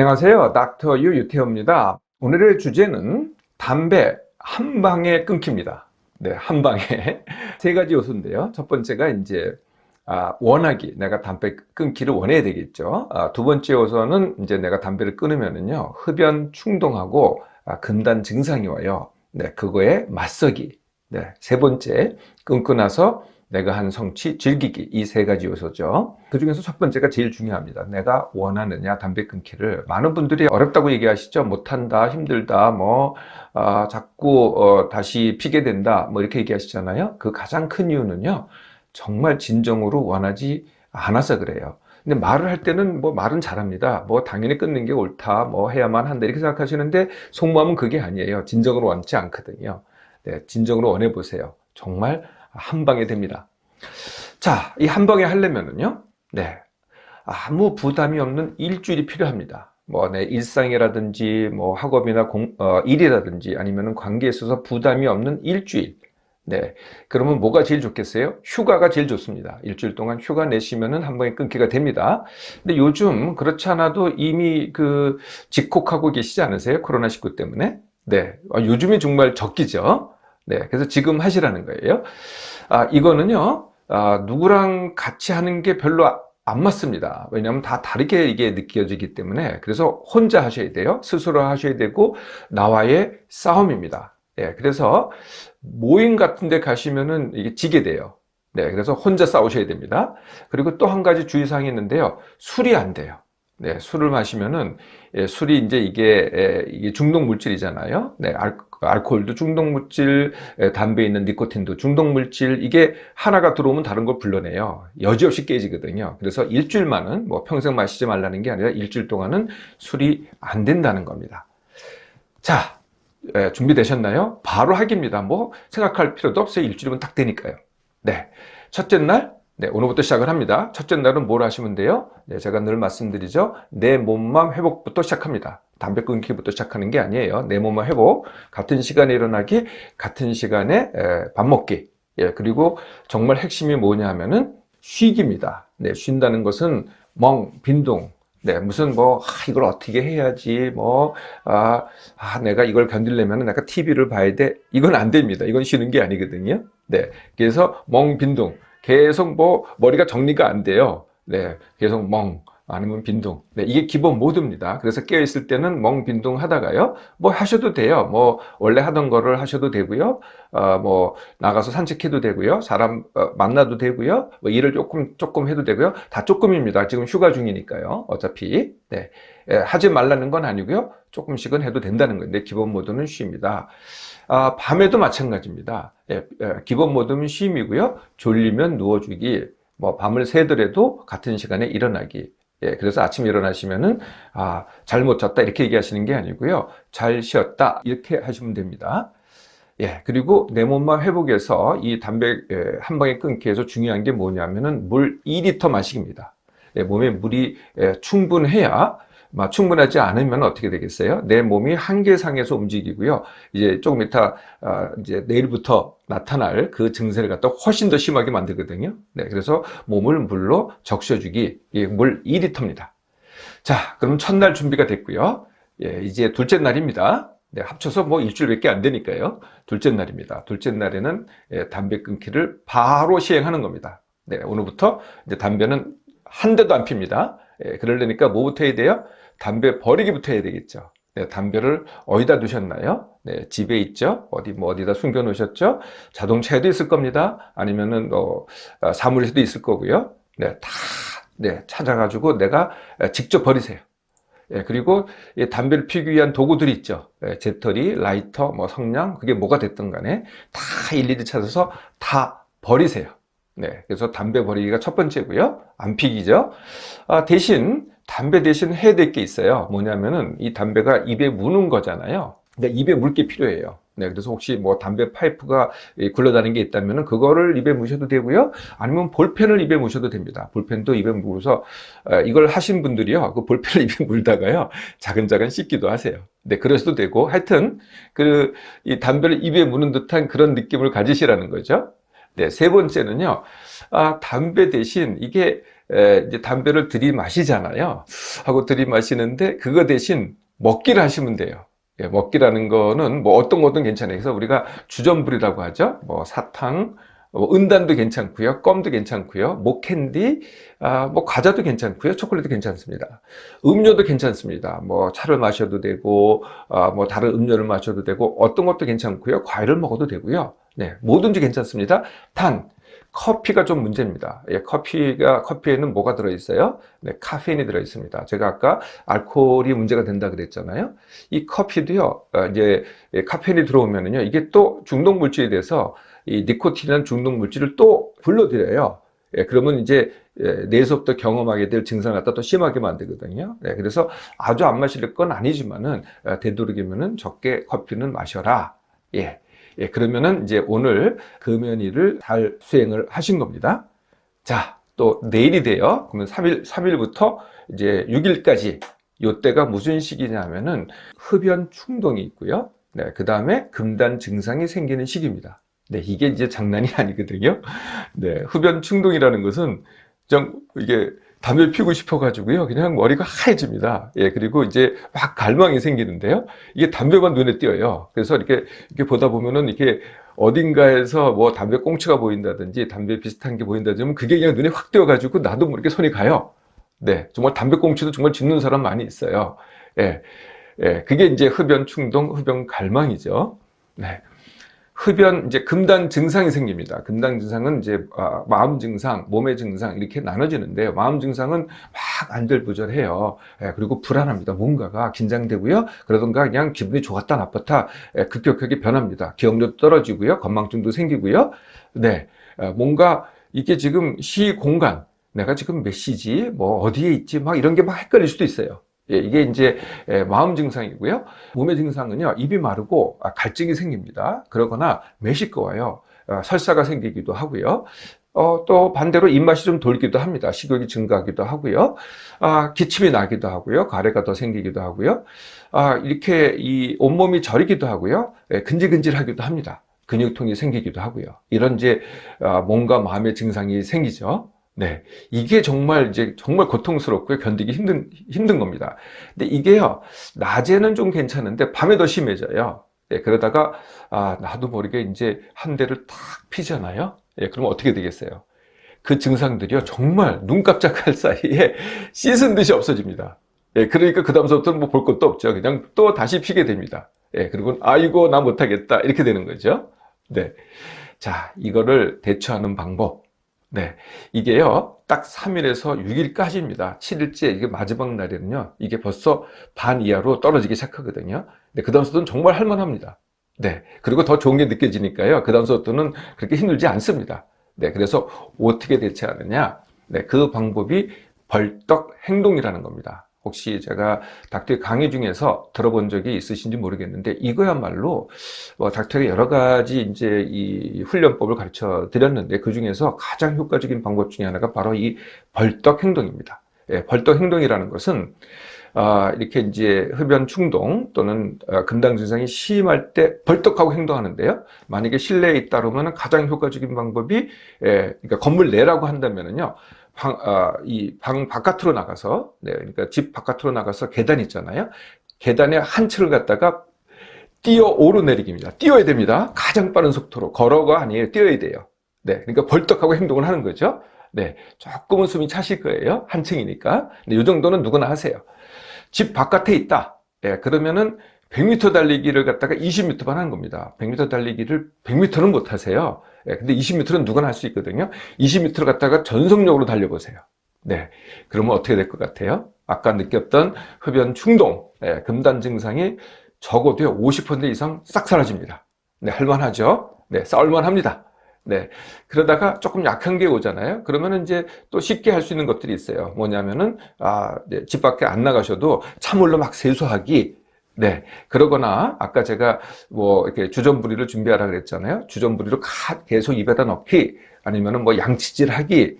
안녕하세요. 닥터 유 유태호입니다. 오늘의 주제는 담배 한 방에 끊깁니다. 네, 한 방에. 세 가지 요소인데요. 첫 번째가 이제 원하기, 내가 담배 끊기를 원해야 되겠죠. 두 번째 요소는 이제 내가 담배를 끊으면은요, 흡연 충동하고 금단 증상이 와요. 네, 그거에 맞서기. 네, 세 번째, 끊고 나서 내가 한 성취, 즐기기. 이 세 가지 요소죠. 그 중에서 첫 번째가 제일 중요합니다. 내가 원하느냐, 담배 끊기를. 많은 분들이 어렵다고 얘기하시죠. 못한다, 힘들다, 자꾸 다시 피게 된다, 뭐 이렇게 얘기하시잖아요. 그 가장 큰 이유는요, 정말 진정으로 원하지 않아서 그래요. 근데 말을 할 때는 말은 잘합니다. 당연히 끊는 게 옳다, 해야만 한다, 이렇게 생각하시는데 속마음은 그게 아니에요. 진정으로 원치 않거든요. 네, 진정으로 원해보세요. 정말 한 방에 됩니다. 자, 이 한 방에 하려면은요, 네, 아무 부담이 없는 일주일이 필요합니다. 내 일상이라든지, 학업이나 일이라든지, 아니면은 관계에 있어서 부담이 없는 일주일. 네. 그러면 뭐가 제일 좋겠어요? 휴가가 제일 좋습니다. 일주일 동안 휴가 내시면은 한 방에 끊기가 됩니다. 근데 요즘 그렇지 않아도 이미 직콕하고 계시지 않으세요? 코로나19 때문에. 네. 요즘이 정말 적기죠. 네. 그래서 지금 하시라는 거예요. 이거는요, 누구랑 같이 하는 게 별로 안 맞습니다. 왜냐하면 다 다르게 이게 느껴지기 때문에. 그래서 혼자 하셔야 돼요. 스스로 하셔야 되고, 나와의 싸움입니다. 예, 그래서 모임 같은 데 가시면은 이게 지게 돼요. 네, 그래서 혼자 싸우셔야 됩니다. 그리고 또 한 가지 주의사항이 있는데요. 술이 안 돼요. 네, 술을 마시면은, 술이 이제 이게 중독 물질이잖아요. 네, 알코올도 중독 물질, 담배에 있는 니코틴도 중독 물질, 이게 하나가 들어오면 다른 걸 불러내요. 여지없이 깨지거든요. 그래서 일주일만은, 평생 마시지 말라는 게 아니라 일주일 동안은 술이 안 된다는 겁니다. 자, 준비되셨나요? 바로 하기입니다. 생각할 필요도 없어요. 일주일이면 딱 되니까요. 네. 첫째 날, 네, 오늘부터 시작을 합니다. 첫째 날은 뭘 하시면 돼요? 네, 제가 늘 말씀드리죠. 내 몸만 회복부터 시작합니다. 담배 끊기부터 시작하는 게 아니에요. 내 몸만 회복. 같은 시간에 일어나기, 같은 시간에 밥 먹기. 예, 그리고 정말 핵심이 뭐냐 하면은 쉬기입니다. 네, 쉰다는 것은 빈둥. 네, 무슨 이걸 어떻게 해야지, 내가 이걸 견디려면 내가 TV를 봐야 돼. 이건 안 됩니다. 이건 쉬는 게 아니거든요. 네. 그래서 빈둥. 계속 머리가 정리가 안 돼요. 네. 계속 아니면 빈둥. 네. 이게 기본 모드입니다. 그래서 깨어있을 때는 빈둥 하다가요. 하셔도 돼요. 원래 하던 거를 하셔도 되고요. 나가서 산책해도 되고요. 사람 만나도 되고요. 일을 조금 해도 되고요. 다 조금입니다. 지금 휴가 중이니까요. 어차피. 네. 하지 말라는 건 아니고요. 조금씩은 해도 된다는 건데, 기본 모드는 쉼입니다. 밤에도 마찬가지입니다. 기본 모드는 쉼이고요. 졸리면 누워주기, 밤을 새더라도 같은 시간에 일어나기. 예, 그래서 아침에 일어나시면은, 잘못 잤다, 이렇게 얘기하시는 게 아니고요. 잘 쉬었다, 이렇게 하시면 됩니다. 예, 그리고 내 몸만 회복해서 이 담배 한 방에 끊기 위해서 중요한 게 뭐냐면은 물 2리터 마시기입니다. 예, 몸에 물이 충분해야, 충분하지 않으면 어떻게 되겠어요? 내 몸이 한계상에서 움직이고요. 이제 조금 이따, 이제 내일부터 나타날 그 증세를 갖다 훨씬 더 심하게 만들거든요. 네, 그래서 몸을 물로 적셔주기, 물 2리터입니다. 자, 그럼 첫날 준비가 됐고요. 예, 이제 둘째 날입니다. 네, 합쳐서 일주일밖에 안 되니까요. 둘째 날입니다. 둘째 날에는 담배 끊기를 바로 시행하는 겁니다. 네, 오늘부터 이제 담배는 한 대도 안 핍니다. 그러려니까 뭐부터 해야 돼요? 담배 버리기부터 해야 되겠죠. 네, 담배를 어디다 두셨나요? 네, 집에 있죠? 어디다 숨겨 놓으셨죠? 자동차에도 있을 겁니다. 아니면은, 사물에도 있을 거고요. 네, 찾아가지고 내가 직접 버리세요. 예, 그리고 담배를 피우기 위한 도구들이 있죠. 재떨이, 라이터, 성냥, 그게 뭐가 됐든 간에 다 일일이 찾아서 다 버리세요. 네, 그래서 담배 버리기가 첫 번째고요. 안 피기죠. 담배 대신 해야 될 게 있어요. 뭐냐면은 이 담배가 입에 무는 거잖아요. 근데 입에 물 게 필요해요. 네, 그래서 혹시 담배 파이프가 굴러다니는 게 있다면은 그거를 입에 무셔도 되고요. 아니면 볼펜을 입에 무셔도 됩니다. 볼펜도 입에 물어서 이걸 하신 분들이요. 그 볼펜을 입에 물다가요. 자근자근 씻기도 하세요. 네, 그러셔도 되고 하여튼 이 담배를 입에 무는 듯한 그런 느낌을 가지시라는 거죠. 네, 세 번째는요. 담배 대신 이게 이제 담배를 들이마시잖아요. 하고 들이마시는데 그거 대신 먹기를 하시면 돼요. 예, 먹기라는 거는 뭐 어떤 것든 괜찮아요. 그래서 우리가 주전부리라고 하죠. 뭐 사탕, 은단도 괜찮고요. 껌도 괜찮고요. 뭐 캔디, 뭐 과자도 괜찮고요. 초콜릿도 괜찮습니다. 음료도 괜찮습니다. 뭐 차를 마셔도 되고, 뭐 다른 음료를 마셔도 되고, 어떤 것도 괜찮고요. 과일을 먹어도 되고요. 네, 뭐든지 괜찮습니다. 단, 커피가 좀 문제입니다. 예, 커피에는 뭐가 들어있어요? 네, 카페인이 들어있습니다. 제가 아까 알코올이 문제가 된다 그랬잖아요. 이 커피도요, 이제 카페인이 들어오면은요, 이게 또 중독 물질이 돼서 이 니코틴이라는 중독 물질을 또 불러들여요. 예, 그러면 이제 뇌에서부터 경험하게 될 증상을 갖다 또 심하게 만들거든요. 네, 그래서 아주 안 마실 건 아니지만은 되도록이면은 적게 커피는 마셔라. 예. 예, 그러면은 이제 오늘 금연일을 잘 수행을 하신 겁니다. 자, 또 내일이 돼요. 그러면 3일부터 이제 6일까지 요때가 무슨 시기냐면은 흡연 충동이 있고요. 네, 그 다음에 금단 증상이 생기는 시기입니다. 네, 이게 이제 장난이 아니거든요. 네, 흡연 충동이라는 것은 그냥 이게 담배 피우고 싶어가지고요. 그냥 머리가 하얘집니다. 예, 그리고 이제 막 갈망이 생기는데요. 이게 담배만 눈에 띄어요. 그래서 이렇게 보다 보면은 이렇게 어딘가에서 뭐 담배 꽁초가 보인다든지 담배 비슷한 게 보인다든지 그게 그냥 눈에 확 띄어가지고 나도 모르게 손이 가요. 네, 정말 담배 꽁초도 정말 짖는 사람 많이 있어요. 예, 예, 그게 이제 흡연 충동, 흡연 갈망이죠. 네. 흡연, 이제 금단 증상이 생깁니다. 금단 증상은 이제 마음 증상, 몸의 증상 이렇게 나눠지는데요. 마음 증상은 막 안절부절해요. 예, 그리고 불안합니다. 뭔가가 긴장되고요. 그러던가 그냥 기분이 좋았다 나빴다 급격하게 변합니다. 기억력도 떨어지고요. 건망증도 생기고요. 네, 뭔가 이게 지금 시공간, 내가 지금 몇 시지, 뭐 어디에 있지, 막 이런 게 막 헷갈릴 수도 있어요. 예, 이게 이제 마음 증상이고요. 몸의 증상은요, 입이 마르고 갈증이 생깁니다. 그러거나 매시꺼워요. 설사가 생기기도 하고요. 또 반대로 입맛이 좀 돌기도 합니다. 식욕이 증가하기도 하고요. 기침이 나기도 하고요. 가래가 더 생기기도 하고요. 이렇게 이 온몸이 저리기도 하고요. 근질근질하기도 합니다. 근육통이 생기기도 하고요. 이런 이제 몸과 마음의 증상이 생기죠. 네. 이게 정말 고통스럽고요. 견디기 힘든 겁니다. 근데 이게요, 낮에는 좀 괜찮은데 밤에 더 심해져요. 예, 그러다가, 나도 모르게 이제 한 대를 탁 피잖아요. 예, 그러면 어떻게 되겠어요? 그 증상들이요, 정말 눈 깜짝할 사이에 씻은 듯이 없어집니다. 예, 그러니까 그다음부터는 뭐 볼 것도 없죠. 그냥 또 다시 피게 됩니다. 예, 그리고 아이고, 나 못하겠다. 이렇게 되는 거죠. 네. 자, 이거를 대처하는 방법. 네. 이게요, 딱 3일에서 6일까지입니다. 7일째, 이게 마지막 날에는요, 이게 벌써 반 이하로 떨어지기 시작하거든요. 네, 그 다음부터는 정말 할만합니다. 네. 그리고 더 좋은 게 느껴지니까요, 그 다음부터는 그렇게 힘들지 않습니다. 네. 그래서 어떻게 대처하느냐? 네. 그 방법이 벌떡 행동이라는 겁니다. 혹시 제가 닥터의 강의 중에서 들어본 적이 있으신지 모르겠는데 이거야말로 닥터가 여러 가지 이제 이 훈련법을 가르쳐 드렸는데 그 중에서 가장 효과적인 방법 중에 하나가 바로 이 벌떡 행동입니다. 예, 벌떡 행동이라는 것은 이렇게 이제 흡연 충동 또는 금당 증상이 심할 때 벌떡하고 행동하는데요. 만약에 실내에 있다 그러면 가장 효과적인 방법이 그러니까 건물 내라고 한다면은요. 이 방 바깥으로 나가서, 네, 그러니까 집 바깥으로 나가서 계단 있잖아요. 계단에 한 층을 갖다가 뛰어 오르내리기입니다. 뛰어야 됩니다. 가장 빠른 속도로. 걸어가 아니에요. 뛰어야 돼요. 네, 그러니까 벌떡하고 행동을 하는 거죠. 네, 조금은 숨이 차실 거예요. 한 층이니까. 근데 이 정도는 누구나 하세요. 집 바깥에 있다. 예, 그러면은 100m 달리기를 갖다가 20m만 하는 겁니다. 100m 달리기를 100m는 못 하세요. 예, 근데 20m는 누구나 할 수 있거든요. 20m를 갖다가 전속력으로 달려보세요. 네. 그러면 어떻게 될 것 같아요? 아까 느꼈던 흡연 충동, 금단 증상이 적어도요, 50% 이상 싹 사라집니다. 네, 할만하죠? 네, 싸울만합니다. 네. 그러다가 조금 약한 게 오잖아요. 그러면은 이제 또 쉽게 할 수 있는 것들이 있어요. 뭐냐면은, 네, 집 밖에 안 나가셔도 차물로 막 세수하기. 네. 그러거나, 아까 제가 뭐, 이렇게 주전부리를 준비하라 그랬잖아요. 주전부리를 계속 입에다 넣기. 아니면은 뭐 양치질 하기.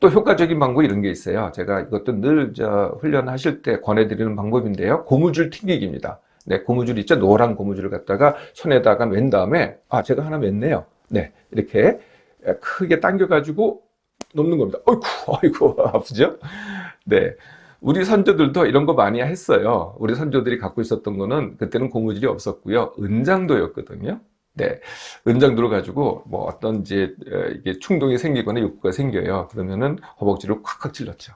또 효과적인 방법이 이런 게 있어요. 제가 이것도 늘 훈련하실 때 권해드리는 방법인데요. 고무줄 튕기기입니다. 네. 고무줄 있죠? 노란 고무줄을 갖다가 손에다가 맨 다음에, 제가 하나 맸네요. 네, 이렇게 크게 당겨가지고 넘는 겁니다. 어이구, 어이구, 아프죠? 네. 우리 선조들도 이런 거 많이 했어요. 우리 선조들이 갖고 있었던 거는 그때는 고무줄이 없었고요. 은장도였거든요. 네. 은장도를 가지고 뭐 어떤 이제 이게 충동이 생기거나 욕구가 생겨요. 그러면은 허벅지를 콱콱 찔렀죠.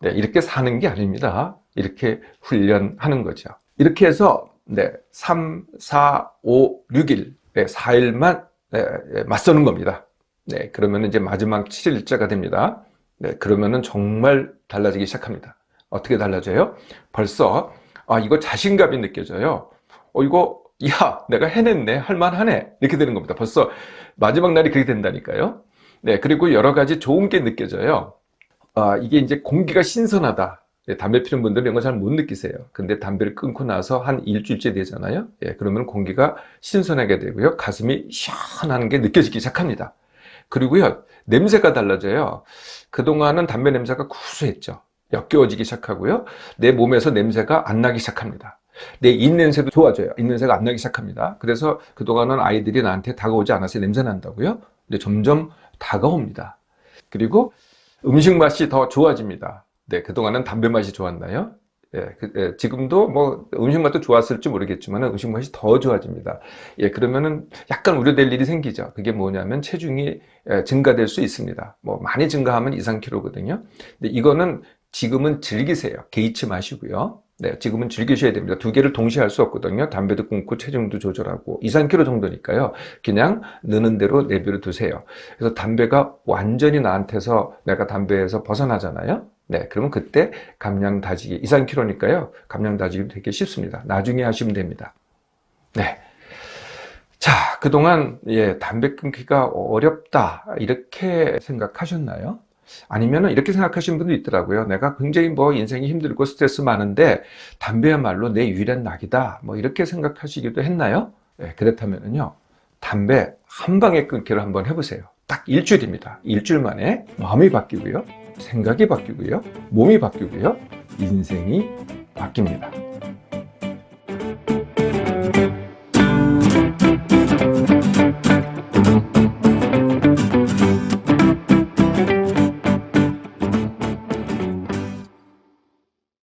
네. 이렇게 사는 게 아닙니다. 이렇게 훈련하는 거죠. 이렇게 해서 네. 3, 4, 5, 6일, 네. 4일만 네. 맞서는 겁니다. 네. 그러면 이제 마지막 7일째가 됩니다. 네. 그러면은 정말 달라지기 시작합니다. 어떻게 달라져요? 벌써 이거 자신감이 느껴져요. 이거 야 내가 해냈네 할만하네 이렇게 되는 겁니다. 벌써 마지막 날이 그렇게 된다니까요. 네, 그리고 여러 가지 좋은 게 느껴져요. 이게 이제 공기가 신선하다. 네, 담배 피우는 분들은 이런 거 잘 못 느끼세요. 근데 담배를 끊고 나서 한 일주일째 되잖아요. 예, 그러면 공기가 신선하게 되고요. 가슴이 시원한 게 느껴지기 시작합니다. 그리고요, 냄새가 달라져요. 그동안은 담배 냄새가 구수했죠. 역겨워지기 시작하고요. 내 몸에서 냄새가 안 나기 시작합니다. 내 입냄새도 좋아져요. 입냄새가 안 나기 시작합니다. 그래서 그동안은 아이들이 나한테 다가오지 않아서 냄새 난다고요. 근데 점점 다가옵니다. 그리고 음식 맛이 더 좋아집니다. 네, 그동안은 담배 맛이 좋았나요? 지금도 뭐 음식 맛도 좋았을지 모르겠지만 음식 맛이 더 좋아집니다. 예, 그러면은 약간 우려될 일이 생기죠. 그게 뭐냐면 체중이 증가될 수 있습니다. 뭐 많이 증가하면 2, 3kg거든요. 근데 이거는 지금은 즐기세요. 개의치 마시고요. 네, 지금은 즐기셔야 됩니다. 두 개를 동시에 할 수 없거든요. 담배도 끊고 체중도 조절하고 2, 3kg 정도니까요. 그냥 느는 대로 내버려 두세요. 그래서 담배가 완전히 나한테서 내가 담배에서 벗어나잖아요. 네, 그러면 그때 감량 다지기 2, 3kg니까요. 감량 다지기도 되게 쉽습니다. 나중에 하시면 됩니다. 네. 자, 그동안 담배 끊기가 어렵다 이렇게 생각하셨나요? 아니면 이렇게 생각하시는 분도 있더라고요. 내가 굉장히 뭐 인생이 힘들고 스트레스 많은데 담배야말로 내 유일한 낙이다. 뭐 이렇게 생각하시기도 했나요? 네, 그렇다면요. 담배 한 방에 끊기를 한번 해보세요. 딱 일주일입니다. 일주일 만에 마음이 바뀌고요. 생각이 바뀌고요. 몸이 바뀌고요. 인생이 바뀝니다.